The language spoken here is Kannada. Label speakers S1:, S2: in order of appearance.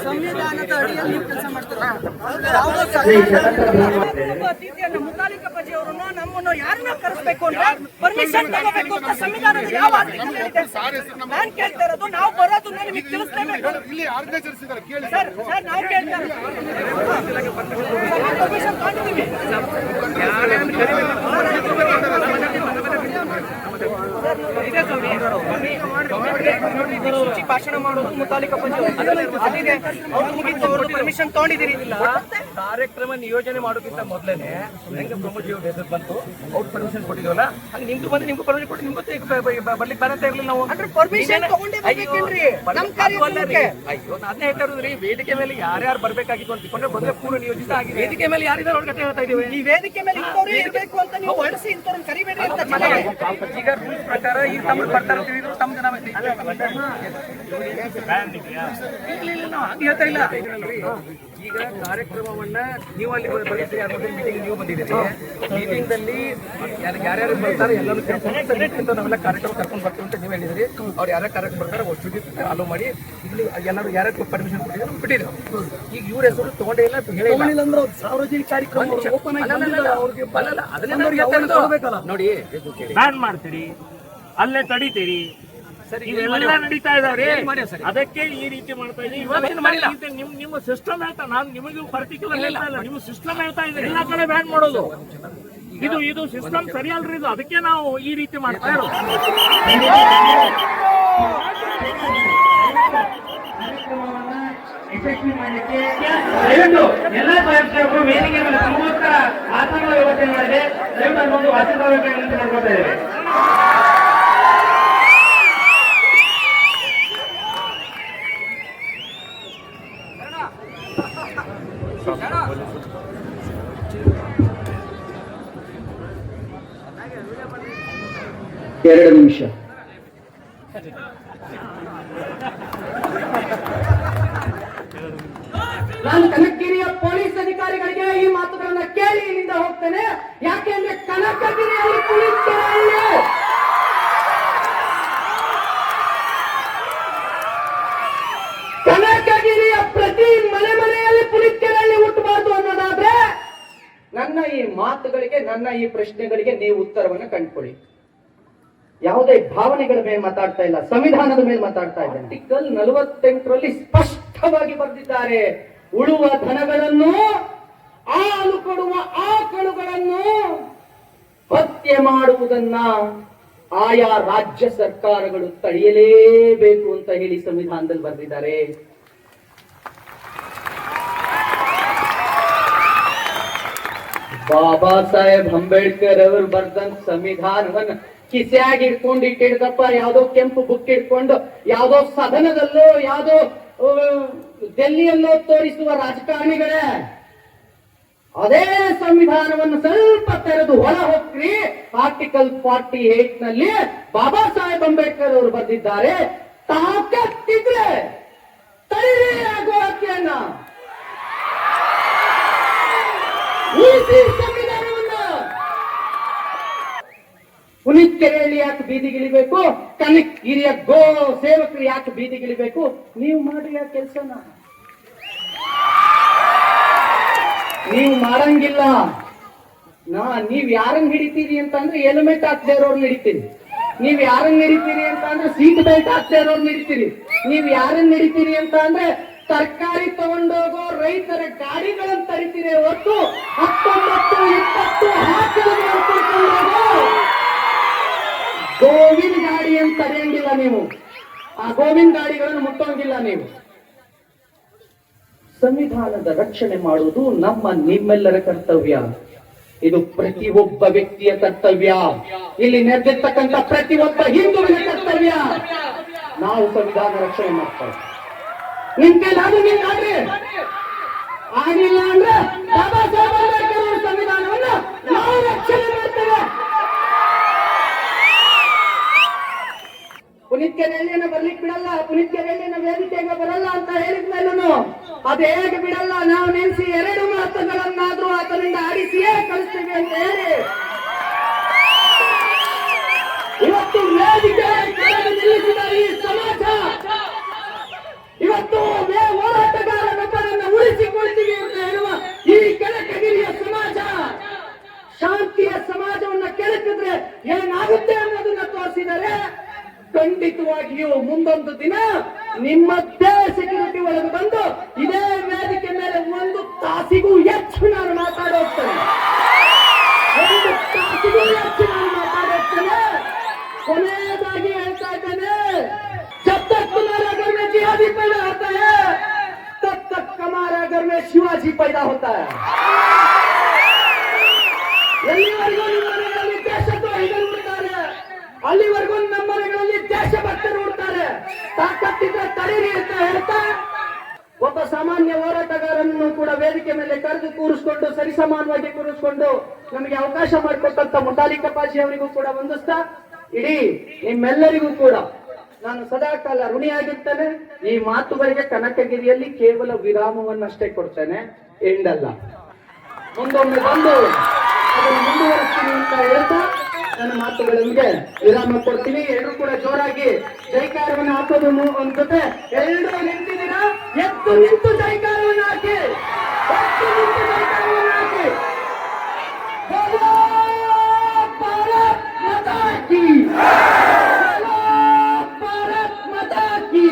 S1: ಸಂವಿಧಾನದ ಅಡಿಯಲ್ಲಿ ನೀವು ಕೆಲಸ ಮಾಡ್ತಾರೆ. ಮುತಾಲಿಕ ಪಜಿ ಅವರನ್ನು ನಮ್ಮನ್ನು ಯಾರನ್ನ ಕರೆಸಬೇಕು ಅಂದ್ರೆ ಪರ್ಮಿಷನ್ ತಗೋಬೇಕು ಅಂತ ಸಂವಿಧಾನದ ಯಾವ ನಾನು ಕೇಳ್ತಾ ಇರೋದು. ನಾವು ಬರೋದನ್ನ ನಿಮಗೆ ತಿಳಿಸ್ತೇವೆ ಸರ್. ನಾವು ಕೇಳ್ತಾ ಪರ್ಮಿಷನ್ ತಗೊಂಡಿದ್ದೀವಿ. ಭಾಷಣ ಮಾಡೋದು ಮುತಾಲಿಕ ಅದಿದೆ. ಅವ್ರು ಮುಗಿತು, ಅವರು ಪರ್ಮಿಷನ್ ತಗೊಂಡಿದ್ದೀರಿ. ಕಾರ್ಯಕ್ರಮ ನಿಯೋಜನೆ ಮಾಡೋಕ್ಕಿಂತ ಮೊದಲೇನೆ ಹೆಂಗೆ ಪ್ರಮೋದ್ ಅವ್ರ ಹೆಸರು ಬಂತು, ಅವ್ರು ಪರ್ಮಿಷನ್ ಕೊಟ್ಟಿದ್ವಲ್ಲ, ಹಂಗೆ ನಿಮ್ದು ಬಂದು ನಿಮ್ಗೂ ಪರ್ಮಿಷನ್ ಕೊಟ್ಟು ನಿಮ್ಗೂ ಬರ್ಲಿಕ್ಕೆ ಬರತ್ತ ಇರ್ಲಿಲ್ಲ. ನಾವು ಪರ್ಮಿಷನ್ ತಗೊಂಡಿದ್ದೀರಿ. ಅಯ್ಯೋ ನಾನೇ ಹೇಳ್ತಾ ಇರೋದ್ರಿ, ವೇದಿಕೆ ಮೇಲೆ ಯಾರ್ಯಾರು ಬರ್ಬೇಕಾಗಿತ್ತು ಅಂತ ತಿಳ್ಕೊಂಡ್ರೆ ಬಂದ್ರೆ ಪೂರ್ಣ ನಿಯೋಜಿತ ಆಗಿದೆ. ವೇದಿಕೆ ಮೇಲೆ ಯಾರಿದ್ದಾರೆ ಅವ್ರ ಕಥೆ ಹೇಳ್ತಾ ಇದೀವಿ. ಈ ವೇದಿಕೆ ಮೇಲೆ ಇಂಥವ್ರು ಇರಬೇಕು ಅಂತ ನೀವು ಹೊರಡಿಸಿ ಇಂಥವ್ರನ್ನ ಕರಿಬೇಡಿ ಅಂತ ಈಗ ರೂಲ್ಸ್ ಪ್ರಕಾರ ಈಗ ತಮ್ಮ ಬರ್ತಾರೆ ಅಂತ ಹೇಳಿದ್ರು. ತಮ್ಮ ಜನ ಹೇಳ್ತಾ ಇಲ್ಲ. ಈಗ ಕಾರ್ಯಕ್ರಮವನ್ನ ನೀವು ಅಲ್ಲಿ ಬರ್ತೀರಿ, ಮೀಟಿಂಗ್ ನೀವು ಬಂದಿದ್ದೀರಿ. ಮೀಟಿಂಗ್ ದಲ್ಲಿ ಯಾರ್ಯಾರು ಬರ್ತಾರೆ ಎಲ್ಲರೂ ಕರ್ಕೊಂಡು ನಾವೆಲ್ಲ ಕಾರ್ಯಕ್ರಮ ಕರ್ಕೊಂಡು ಬರ್ತೀವಿ ಅಂತ ನೀವು ಹೇಳಿದ್ರಿ. ಅವ್ರು ಯಾರ್ಯಾರು ಕಾರ್ಯಕ್ರಮ ಬರ್ತಾರೆ ಅಷ್ಟು ಅಲೋ ಮಾಡಿ ಇಲ್ಲಿ ಎಲ್ಲರೂ ಯಾರ್ಯಾರು ಪರ್ಮಿಷನ್ ಕೊಟ್ಟಿದ್ರು ಬಿಟ್ಟಿದ್ರು. ಈಗ ಇವ್ರ ಹೆಸರು ತಗೊಂಡೇ ಇಲ್ಲ, ಹೇಳಿಲ್ಲ ಅಂದ್ರೆ ಸಾರ್ವಜನಿಕ ಕಾರ್ಯಕ್ರಮ ನೋಡಿ
S2: ಬ್ಯಾನ್ ಮಾಡ್ತೀರಿ, ಅಲ್ಲೇ ತಡಿತೀರಿ, ಇವೆಲ್ಲ ನಡೀತಾ ಇದಾವ್ರಿ. ಅದಕ್ಕೆ ಈ ರೀತಿ ಮಾಡ್ತಾ ಇದ್ದೀವಿ. ನಿಮ್ಮ ಸಿಸ್ಟಮ್ ಹೇಳ್ತಾ, ನಾನು ನಿಮಗೂ ಪರ್ಟಿಕ್ಯುಲರ್ ಹೇಳ್ತಾ ಇಲ್ಲ, ನಿಮ್ಮ ಸಿಸ್ಟಮ್ ಹೇಳ್ತಾ ಇದ್ದೀರಿ ಎಲ್ಲ ಕಡೆ ಬ್ಯಾನ್ ಮಾಡೋದು. ಇದು ಸಿಸ್ಟಮ್ ಸರಿ ಅಲ್ರಿ ಇದು. ಅದಕ್ಕೆ ನಾವು ಈ ರೀತಿ ಮಾಡ್ತಾ ಇರೋದು. ಎಲ್ಲ ಸ್ವಯಂಸೇವಕರು ವೇದಿಕೆ ಮೇಲೆ ತಮಗೋಸ್ಕರ ಆಸನಗಳ ವ್ಯವಸ್ಥೆ ಮಾಡಿದೆ. ದಯವಿಟ್ಟು ಒಂದು ವಾಸಿಸಬೇಕು ಮಾಡ್ಕೊತಾ ಇದ್ದೇವೆ.
S3: ಎರಡು ನಿಮಿಷ. ನಾನು ಕನಕಗಿರಿಯ ಪೊಲೀಸ್ ಅಧಿಕಾರಿಗಳಿಗೆ ಈ ಮಾತುಗಳನ್ನ ಕೇಳಿ ಇಲ್ಲಿಂದ ಹೋಗ್ತೇನೆ. ಯಾಕೆಂದ್ರೆ ಕನಕಗಿರಿಯಲ್ಲಿ ಕನಕಗಿರಿಯ ಪ್ರತಿ ಮನೆಯಲ್ಲಿ ಪುಲಿಕೆರೆಯಲ್ಲಿ ಹುಟ್ಟಬಾರ್ದು ಅನ್ನೋದಾದ್ರೆ ನನ್ನ ಈ ಮಾತುಗಳಿಗೆ, ನನ್ನ ಈ ಪ್ರಶ್ನೆಗಳಿಗೆ ನೀವು ಉತ್ತರವನ್ನು ಕಂಡುಕೊಳ್ಳಿ. ಯಾವುದೇ ಭಾವನೆಗಳ ಮೇಲೆ ಮಾತಾಡ್ತಾ ಇಲ್ಲ, ಸಂವಿಧಾನದ ಮೇಲೆ ಮಾತಾಡ್ತಾ ಇದ್ದೇನೆ. ಆರ್ಟಿಕಲ್ 48ರಲ್ಲಿ ಸ್ಪಷ್ಟವಾಗಿ ಬರೆದಿದ್ದಾರೆ, ಉಳುವ ದನಗಳನ್ನು, ಹಾಲು ಕೊಡುವ ಆಕಳುಗಳನ್ನು ಹತ್ಯೆ ಮಾಡುವುದನ್ನ ಆಯಾ ರಾಜ್ಯ ಸರ್ಕಾರಗಳು ತಡೆಯಲೇಬೇಕು ಅಂತ ಹೇಳಿ ಸಂವಿಧಾನದಲ್ಲಿ ಬರೆದಿದ್ದಾರೆ. ಬಾಬಾ ಸಾಹೇಬ್ ಅಂಬೇಡ್ಕರ್ ಅವರು ಬರೆದಂತ ಸಂವಿಧಾನವನ್ನ ಕಿಸೆಯಾಗಿ ಇಟ್ಕೊಂಡಿಟ್ಟಿಡ್ದಪ್ಪ, ಯಾವ್ದೋ ಕೆಂಪು ಬುಕ್ ಇಟ್ಕೊಂಡು ಯಾವ್ದೋ ಸದನದಲ್ಲೋ ಯಾವ್ದೋ ಡೆಲ್ಲಿಯಲ್ಲೋ ತೋರಿಸುವ ರಾಜಕಾರಣಿಗಳೇ. ಅದೇ ಸಂವಿಧಾನವನ್ನು ಸ್ವಲ್ಪ ತೆರೆದು ಹೊರ ಹೋಗ್ರಿ. ಆರ್ಟಿಕಲ್ 48ನಲ್ಲಿ ಬಾಬಾ ಸಾಹೇಬ್ ಅಂಬೇಡ್ಕರ್ ಅವರು ಬರೆದಿದ್ದಾರೆ, ತಾಕತ್ತಿದ್ರೆ ತಡೆಯೇ ಆಗೋ ಹಕ್ಕಿಯನ್ನ ಸಂವಿಧಾನವನ್ನ ಪುನೀತ್ಕೆರೆಯಲ್ಲಿ ಯಾಕೆ ಬೀದಿಗಿಳಿಬೇಕು? ಕನಕಗಿರಿಯ ಗೋ ಸೇವಕರು ಯಾಕೆ ಬೀದಿಗಿಳಿಬೇಕು? ನೀವು ಮಾಡಿ ಆ ಕೆಲಸನ ನೀವು ಮಾಡಂಗಿಲ್ಲ. ನೀವ್ ಯಾರನ್ನ ಹಿಡಿತೀರಿ ಅಂತ ಅಂದ್ರೆ ಹೆಲ್ಮೆಟ್ ಹಾಕ್ದೇ ಇರೋರ್ನ ಹಿಡಿತೀರಿ. ನೀವ್ ಯಾರನ್ನ ಹಿಡಿತೀರಿ ಅಂತ ಅಂದ್ರೆ ಸೀಟ್ ಬೆಲ್ಟ್ ಹಾಕ್ದೇ ಇರೋರ್ನ ಹಿಡಿತೀರಿ. ನೀವ್ ಯಾರನ್ನ ಹಿಡಿತೀರಿ ಅಂತ ಅಂದ್ರೆ ತರಕಾರಿ ತಗೊಂಡೋಗೋ ರೈತರ ಗಾಡಿಗಳನ್ನು ತರಿತೀರಿ ಹೊತ್ತು 19-20 ಗೋವಿನ ಗಾಡಿ ಅಂತ ತಡೆಯಂಗಿಲ್ಲ ನೀವು. ಆ ಗೋವಿನ ಗಾಡಿಗಳನ್ನು ಮುಟ್ಟೋಂಗಿಲ್ಲ ನೀವು. ಸಂವಿಧಾನದ ರಕ್ಷಣೆ ಮಾಡುವುದು ನಿಮ್ಮೆಲ್ಲರ ಕರ್ತವ್ಯ. ಇದು ಪ್ರತಿಯೊಬ್ಬ ವ್ಯಕ್ತಿಯ ಕರ್ತವ್ಯ. ಇಲ್ಲಿ ನೆರೆದಿರ್ತಕ್ಕಂಥ ಪ್ರತಿಯೊಬ್ಬ ಹಿಂದುವಿನ ಕರ್ತವ್ಯ. ನಾವು ಸಂವಿಧಾನ ರಕ್ಷಣೆ ಮಾಡ್ತೇವೆ. ನಿಮ್ ಕೈಲಾದ್ರೂ ನೀವು ಮಾಡ್ರಿ, ಆಗಿಲ್ಲ ಅಂದ್ರೆ ಬಾಬಾ ಸಾಹೇಬ್ ಅಂಬೇಡ್ಕರ್ ಅವರ ಸಂವಿಧಾನವನ್ನು ನಾವು ರಕ್ಷಣೆ ಮಾಡ್ತೇವೆ. ಪುನೀತ್ಕೆರೆಯನ್ನ ಬರ್ಲಿಕ್ಕೆ ಬಿಡಲ್ಲ, ಪುನೀತ್ಕೆರೆಯನ್ನ ವೇದಿಕೆಗೆ ಬರಲ್ಲ ಅಂತ ಹೇಳಿದ್ಮೇಲೂ ಅದು ಹೇಗೆ ಬಿಡಲ್ಲ, ನಾವು ನೆನೆಸಿ 2 ಮಾತುಗಳನ್ನಾದ್ರೂ ಆತನಿಂದ ಆಡಿಸಿಯೇ ಕಳಿಸ್ತೀವಿ ಅಂತ ಹೇಳಿ ಇವತ್ತು ವೇದಿಕೆ ಕೆಳಗೆ ನಿಲ್ಲಿಸಿದ ಈ ಸಮಾಜ ಇವತ್ತು ಹೋರಾಟಗಾರನೊಬ್ಬರನ್ನು ಉಳಿಸಿಕೊಳ್ತೀವಿ ಅಂತ ಹೇಳುವ ಈ ಕೆಳಕಗಿರಿಯ ಸಮಾಜ ಶಾಂತಿಯ ಸಮಾಜವನ್ನ ಕೆಳಕಿದ್ರೆ ಏನಾಗುತ್ತೆ ಅನ್ನೋದನ್ನ ತೋರಿಸಿದರೆ ಖಂಡಿತವಾಗಿಯೂ ಮುಂದೊಂದು ದಿನ ನಿಮ್ಮದ್ದೇ ಸೆಕ್ಯೂರಿಟಿ ಒಳಗೆ ಬಂದು ಇದೇ ವೇದಿಕೆ ಮೇಲೆ ಒಂದು ತಾಸಿಗೂ ಹೆಚ್ಚು ನಾನು ಮಾತಾಡೋಗ್ತೇನೆ. ಒಂದು ತಾಸಿಗೂ ಹೆಚ್ಚು ನಾನು ಮಾತಾಡೋಗ್ತೇನೆ. ಕೊನೆಯದಾಗಿ ಹೇಳ್ತಾ ಇದ್ದೇನೆ, जब तक तुम्हारे घर में जिहादी पैदा होता है तब तक हमारे घर में शिवाजी पैदा होता है. ಎಲ್ಲಿವರೆಗೂ ನಿಮ್ಮ ಮನೆಗಳಲ್ಲಿ ದೇಶದ್ರೋಹಿಗಳು ಉಡ್ತಾರೆ, ಅಲ್ಲಿವರೆಗೂ ನಮ್ಮ ಮನೆಗಳಲ್ಲಿ ದೇಶಭಕ್ತರು ಉಡ್ತಾರೆ. ತಾಕತ್ತಿದ್ರೆ ತಡೀರಿ ಅಂತ ಹೇಳ್ತಾ ಒಬ್ಬ ಸಾಮಾನ್ಯ ಹೋರಾಟಗಾರನನ್ನು ಕೂಡ ವೇದಿಕೆ ಮೇಲೆ ಕರೆದು ಕೂರಿಸ್ಕೊಂಡು ಸರಿಸಮಾನವಾಗಿ ಕೂರಿಸ್ಕೊಂಡು ನಮಗೆ ಅವಕಾಶ ಮಾಡಿಕೊಟ್ಟಂತ ಮುಂಡಾಲಿ ಕಪಾಜಿ ಅವರಿಗೂ ಕೂಡ ವಂದಿಸ್ತಾ ಇಡೀ ನಿಮ್ಮೆಲ್ಲರಿಗೂ ಕೂಡ ನಾನು ಸದಾಕಾಲ ಋಣಿಯಾಗಿರ್ತೇನೆ. ಈ ಮಾತುಗಳಿಗೆ ಕನಕಗಿರಿಯಲ್ಲಿ ಕೇವಲ ವಿರಾಮವನ್ನಷ್ಟೇ ಕೊಡ್ತೇನೆ, ಎಂಡಲ್ಲ. ಮುಂದೊಮ್ಮೆ ಬಂದು ಅದನ್ನು ಮುಂದುವರಿಸ್ತೀನಿ ಅಂತ ಹೇಳ್ತಾ ನನ್ನ ಮಾತುಗಳಿಗೆ ವಿರಾಮ ಕೊಡ್ತೀನಿ. ಎಲ್ಲರೂ ಕೂಡ ಜೋರಾಗಿ ಜೈಕಾರವನ್ನು ಹಾಕೋದು ಒಂದ್ ಜೊತೆ ಎಲ್ಲರೂ ನಿಂತಿದ್ದೀರಾ, ಎದ್ದು ನಿಂತು ಜೈಕಾರವನ್ನು ಹಾಕಿ, ಎದ್ದು ನಿಂತು ಜೈಕಾರವನ್ನು ಹಾಕಿ. बोलो भारत माता की, बोलो भारत माता की.